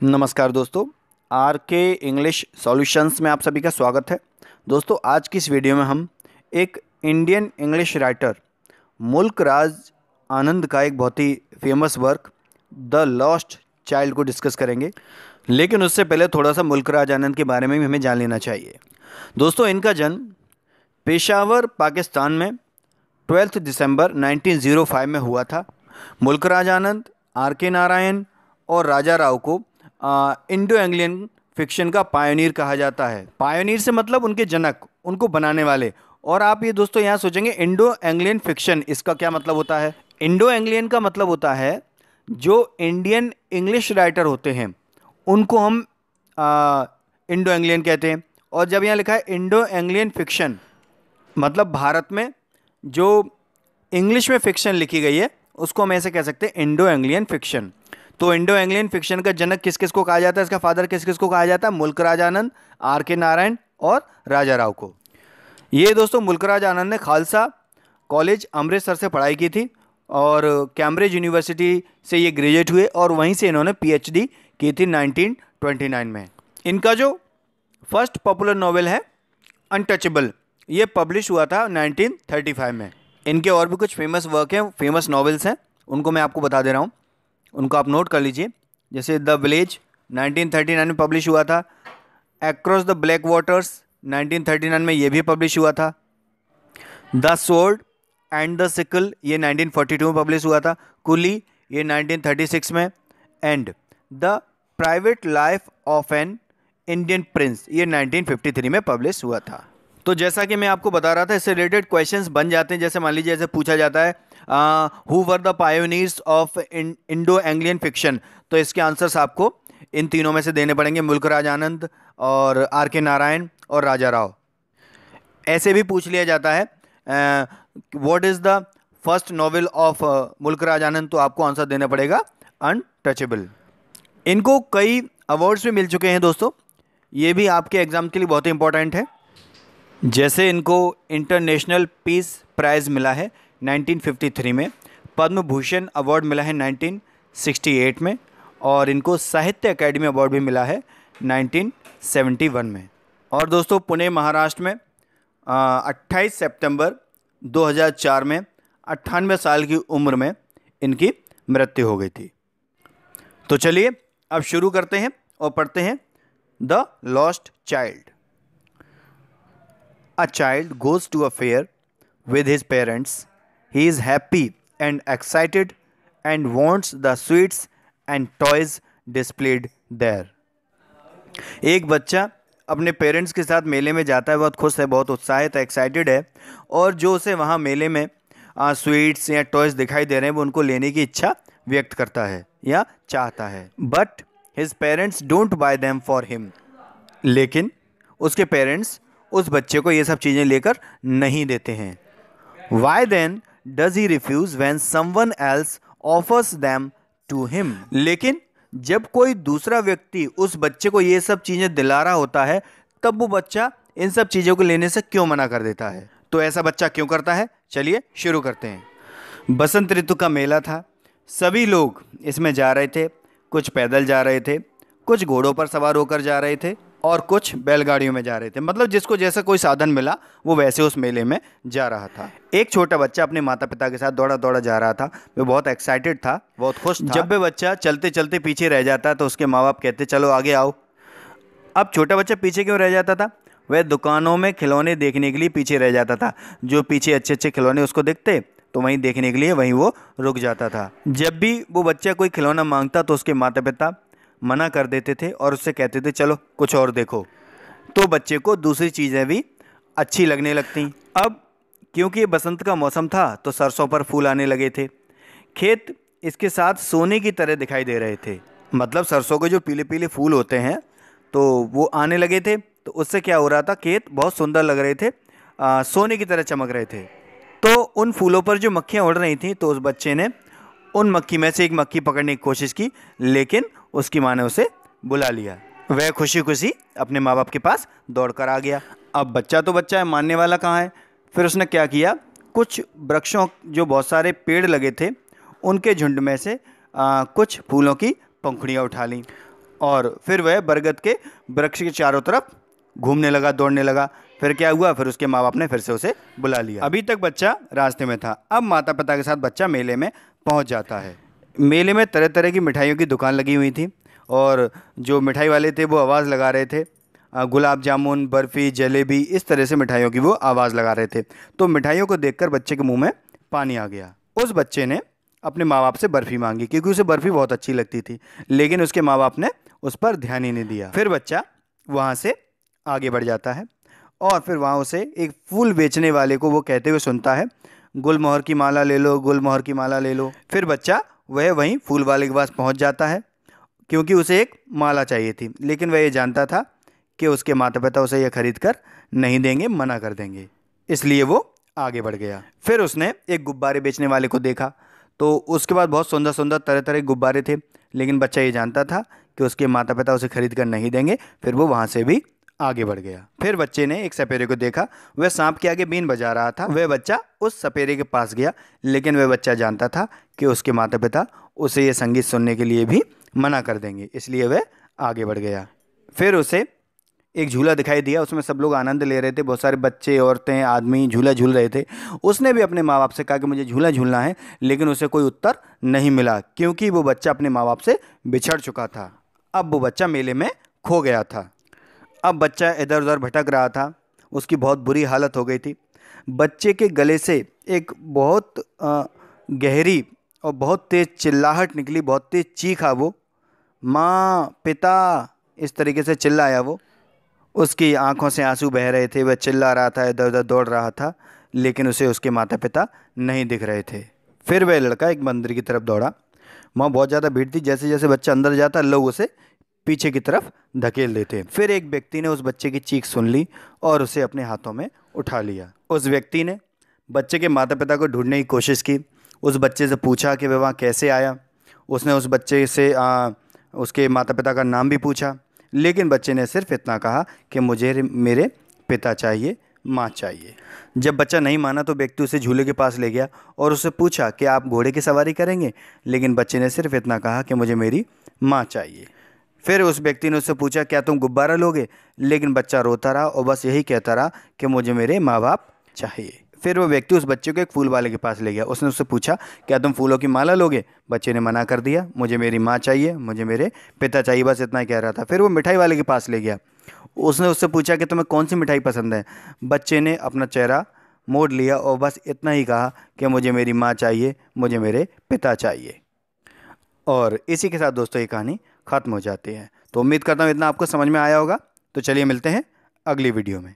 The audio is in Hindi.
नमस्कार दोस्तों, आर के इंग्लिश सॉल्यूशंस में आप सभी का स्वागत है। दोस्तों, आज की इस वीडियो में हम एक इंडियन इंग्लिश राइटर मुल्क राज आनंद का एक बहुत ही famous work the lost child को डिस्कस करेंगे। लेकिन उससे पहले थोड़ा सा मुल्क राज आनंद के बारे में भी हमें जान लेना चाहिए। दोस्तों, इनका जन्म पेशावर पाकिस्तान में 12 दिसंबर 1905 में हुआ था। मुल्क राज आनंद, आर के नारायण और राजा राव को इंडो एंग्लियन फिक्शन का पायोनियर कहा जाता है। पायोनियर से मतलब उनके जनक, उनको बनाने वाले। और आप ये दोस्तों यहाँ सोचेंगे इंडो एंग्लियन फिक्शन, इसका क्या मतलब होता है? इंडो एंग्लियन का मतलब होता है जो इंडियन इंग्लिश राइटर होते हैं उनको हम इंडो एंग्लियन कहते हैं। और जब यहाँ लिखा है इंडो एंग्लियन फिक्शन, मतलब भारत में जो इंग्लिश में फिक्शन लिखी गई है उसको हम ऐसे कह सकते हैं, इंडो एंग्लियन फिक्शन। तो इंडो एंग्लियन फिक्शन का जनक किस किस को कहा जाता है, इसका फादर किस किस को कहा जाता है? मुल्क राज आनंद, आर के नारायण और राजा राव को। ये दोस्तों मुल्क राज आनंद ने खालसा कॉलेज अमृतसर से पढ़ाई की थी और कैम्ब्रिज यूनिवर्सिटी से ये ग्रेजुएट हुए और वहीं से इन्होंने पीएचडी की थी 1929 में। इनका जो फर्स्ट पॉपुलर नॉवेल है अनटचेबल, ये पब्लिश हुआ था 1935 में। इनके और भी कुछ फेमस वर्क हैं, फेमस नॉवेल्स हैं, उनको मैं आपको बता दे रहा हूँ, उनको आप नोट कर लीजिए। जैसे द विलेज 1939 में पब्लिश हुआ था। अक्रॉस द ब्लैक वाटर्स 1939 में ये भी पब्लिश हुआ था। The sword and the sickle ये 1942 में पब्लिश हुआ था। कुली ये 1936 में। And the private life of an Indian Prince ये 1953 में पब्लिश हुआ था। तो जैसा कि मैं आपको बता रहा था, इससे रिलेटेड क्वेश्चंस बन जाते हैं। जैसे मान लीजिए ऐसे पूछा जाता है who were the pioneers of Indo Anglian fiction, तो इसके आंसर्स आपको इन तीनों में से देने पड़ेंगे, मुल्क राज आनंद और आर के नारायण और राजा राव। ऐसे भी पूछ लिया जाता है what is the first novel of मुल्क राज आनंद, तो आपको आंसर देना पड़ेगा अनटचेबल। इनको कई अवार्ड्स भी मिल चुके हैं दोस्तों, ये भी आपके एग्जाम के लिए बहुत ही इंपॉर्टेंट है। जैसे इनको इंटरनेशनल पीस प्राइज़ मिला है 1953 में, पद्म भूषण अवार्ड मिला है 1968 में और इनको साहित्य अकेडमी अवार्ड भी मिला है 1971 में। और दोस्तों पुणे महाराष्ट्र में 28 सितंबर 2004 में 98 साल की उम्र में इनकी मृत्यु हो गई थी। तो चलिए अब शुरू करते हैं और पढ़ते हैं the lost child. A child goes to a fair with his parents. He is happy and excited and wants the sweets and toys displayed there. एक बच्चा अपने पेरेंट्स के साथ मेले में जाता है, बहुत खुश है, बहुत उत्साहित है, एक्साइटेड है, और जो उसे वहाँ मेले में स्वीट्स या टॉयज़ दिखाई दे रहे हैं वो उनको लेने की इच्छा व्यक्त करता है या चाहता है। But his parents don't buy them for him, लेकिन उसके पेरेंट्स उस बच्चे को ये सब चीज़ें लेकर नहीं देते हैं। Why then does he refuse when someone else offers them to him, लेकिन जब कोई दूसरा व्यक्ति उस बच्चे को ये सब चीज़ें दिला रहा होता है तब वो बच्चा इन सब चीज़ों को लेने से क्यों मना कर देता है? तो ऐसा बच्चा क्यों करता है, चलिए शुरू करते हैं। बसंत ऋतु का मेला था, सभी लोग इसमें जा रहे थे, कुछ पैदल जा रहे थे, कुछ घोड़ों पर सवार होकर जा रहे थे और कुछ बैलगाड़ियों में जा रहे थे। मतलब जिसको जैसा कोई साधन मिला वो वैसे उस मेले में जा रहा था। एक छोटा बच्चा अपने माता पिता के साथ दौड़ा दौड़ा जा रहा था। वो बहुत एक्साइटेड था, बहुत खुश था। जब भी बच्चा चलते चलते पीछे रह जाता तो उसके माँ बाप कहते चलो आगे आओ। अब छोटा बच्चा पीछे क्यों रह जाता था? वह दुकानों में खिलौने देखने के लिए पीछे रह जाता था। जो पीछे अच्छे अच्छे खिलौने उसको दिखते तो वहीं देखने के लिए वहीं वो रुक जाता था। जब भी वो बच्चा कोई खिलौना मांगता तो उसके माता पिता मना कर देते थे और उससे कहते थे चलो कुछ और देखो। तो बच्चे को दूसरी चीज़ें भी अच्छी लगने लगती। अब क्योंकि ये बसंत का मौसम था तो सरसों पर फूल आने लगे थे। खेत इसके साथ सोने की तरह दिखाई दे रहे थे। मतलब सरसों के जो पीले पीले फूल होते हैं तो वो आने लगे थे, तो उससे क्या हो रहा था, खेत बहुत सुंदर लग रहे थे, सोने की तरह चमक रहे थे। तो उन फूलों पर जो मक्खियाँ उड़ रही थीं तो उस बच्चे ने उन मक्खी में से एक मक्खी पकड़ने की कोशिश की, लेकिन उसकी माँ ने उसे बुला लिया। वह खुशी खुशी अपने माँ बाप के पास दौड़ कर आ गया। अब बच्चा तो बच्चा है, मानने वाला कहाँ है। फिर उसने क्या किया, कुछ वृक्षों, जो बहुत सारे पेड़ लगे थे, उनके झुंड में से कुछ फूलों की पंखुड़ियाँ उठा लीं और फिर वह बरगद के वृक्ष के चारों तरफ घूमने लगा, दौड़ने लगा। फिर क्या हुआ, फिर उसके माँ बाप ने फिर से उसे बुला लिया। अभी तक बच्चा रास्ते में था, अब माता पिता के साथ बच्चा मेले में पहुंच जाता है। मेले में तरह तरह की मिठाइयों की दुकान लगी हुई थी और जो मिठाई वाले थे वो आवाज़ लगा रहे थे, गुलाब जामुन, बर्फ़ी, जलेबी, इस तरह से मिठाइयों की वो आवाज़ लगा रहे थे। तो मिठाइयों को देखकर बच्चे के मुंह में पानी आ गया। उस बच्चे ने अपने माँ बाप से बर्फ़ी मांगी क्योंकि उसे बर्फ़ी बहुत अच्छी लगती थी, लेकिन उसके माँ बाप ने उस पर ध्यान ही नहीं दिया। फिर बच्चा वहाँ से आगे बढ़ जाता है और फिर वहाँ उसे एक फूल बेचने वाले को वो कहते हुए सुनता है, गुलमोहर की माला ले लो, गुलमोहर की माला ले लो। फिर बच्चा वह वहीं फूल वाले के पास पहुँच जाता है क्योंकि उसे एक माला चाहिए थी, लेकिन वह ये जानता था कि उसके माता पिता उसे यह खरीद कर नहीं देंगे, मना कर देंगे, इसलिए वो आगे बढ़ गया। फिर उसने एक गुब्बारे बेचने वाले को देखा, तो उसके पास बहुत सुंदर सुंदर तरह तरह के गुब्बारे थे, लेकिन बच्चा ये जानता था कि उसके माता पिता उसे खरीद कर नहीं देंगे, फिर वो वहाँ से भी आगे बढ़ गया। फिर बच्चे ने एक सपेरे को देखा, वह सांप के आगे बीन बजा रहा था। वह बच्चा उस सपेरे के पास गया, लेकिन वह बच्चा जानता था कि उसके माता पिता उसे ये संगीत सुनने के लिए भी मना कर देंगे, इसलिए वह आगे बढ़ गया। फिर उसे एक झूला दिखाई दिया, उसमें सब लोग आनंद ले रहे थे, बहुत सारे बच्चे, औरतें, आदमी झूला झूल रहे थे। उसने भी अपने माँ बाप से कहा कि मुझे झूला झूलना है, लेकिन उसे कोई उत्तर नहीं मिला क्योंकि वो बच्चा अपने माँ बाप से बिछड़ चुका था। अब वो बच्चा मेले में खो गया था। अब बच्चा इधर उधर भटक रहा था, उसकी बहुत बुरी हालत हो गई थी। बच्चे के गले से एक बहुत गहरी और बहुत तेज़ चिल्लाहट निकली, बहुत तेज़ चीखा वो, माँ, पिता, इस तरीके से चिल्लाया वो। उसकी आंखों से आंसू बह रहे थे, वह चिल्ला रहा था, इधर उधर दौड़ रहा था, लेकिन उसे उसके माता पिता नहीं दिख रहे थे। फिर वह लड़का एक मंदिर की तरफ दौड़ा, वहाँ बहुत ज़्यादा भीड़ थी, जैसे जैसे बच्चा अंदर जाता लोग उसे पीछे की तरफ धकेल देते। फिर एक व्यक्ति ने उस बच्चे की चीख सुन ली और उसे अपने हाथों में उठा लिया। उस व्यक्ति ने बच्चे के माता पिता को ढूंढने की कोशिश की, उस बच्चे से पूछा कि वह वहाँ कैसे आया। उसने उस बच्चे से उसके माता पिता का नाम भी पूछा, लेकिन बच्चे ने सिर्फ इतना कहा कि मुझे मेरे पिता चाहिए, माँ चाहिए। जब बच्चा नहीं माना तो व्यक्ति उसे झूले के पास ले गया और उससे पूछा कि आप घोड़े की सवारी करेंगे, लेकिन बच्चे ने सिर्फ इतना कहा कि मुझे मेरी माँ चाहिए। फिर उस व्यक्ति ने उससे पूछा क्या तुम गुब्बारा लोगे, लेकिन बच्चा रोता रहा और बस यही कहता रहा कि मुझे मेरे माँ बाप चाहिए। फिर वो व्यक्ति उस बच्चे को एक फूल वाले के पास ले गया, उसने उससे पूछा क्या तुम फूलों की माला लोगे, बच्चे ने मना कर दिया, मुझे मेरी माँ चाहिए, मुझे मेरे पिता चाहिए, बस इतना ही कह रहा था। फिर वो मिठाई वाले के पास ले गया, उसने उससे पूछा कि तुम्हें कौन सी मिठाई पसंद है, बच्चे ने अपना चेहरा मोड़ लिया और बस इतना ही कहा कि मुझे मेरी माँ चाहिए, मुझे मेरे पिता चाहिए। और इसी के साथ दोस्तों ये कहानी ख़त्म हो जाती है। तो उम्मीद करता हूँ इतना आपको समझ में आया होगा। तो चलिए मिलते हैं अगली वीडियो में।